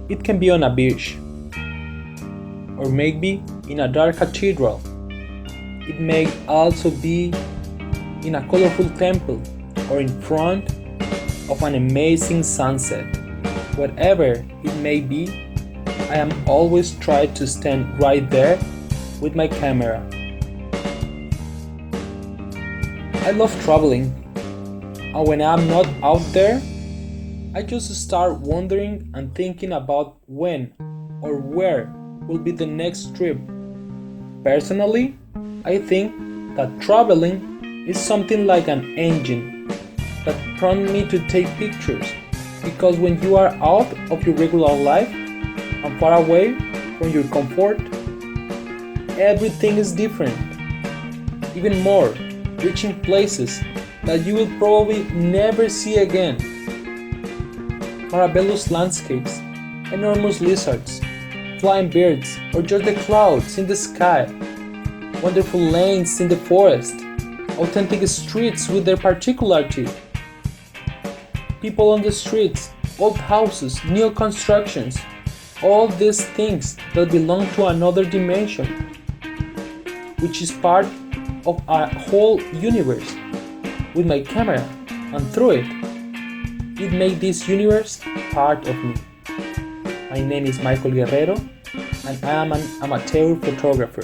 It can be on a beach, or maybe in a dark cathedral. It may also be in a colorful temple or in front of an amazing sunset. Whatever it may be, I am always trying to stand right there with my camera. I love traveling, and when I'm not out there, I just start wondering and thinking about when or where will be the next trip. Personally, I think that traveling is something like an engine that prompts me to take pictures because when you are out of your regular life and far away from your comfort, everything is different. Even more, reaching places that you will probably never see again. Marvelous landscapes, enormous lizards, flying birds, or just the clouds in the sky, wonderful lanes in the forest, authentic streets with their particularity, people on the streets, old houses, new constructions, all these things that belong to another dimension, which is part of a whole universe with my camera, and through it, it made this universe part of me. My name is Michael Guerrero, and I am an amateur photographer.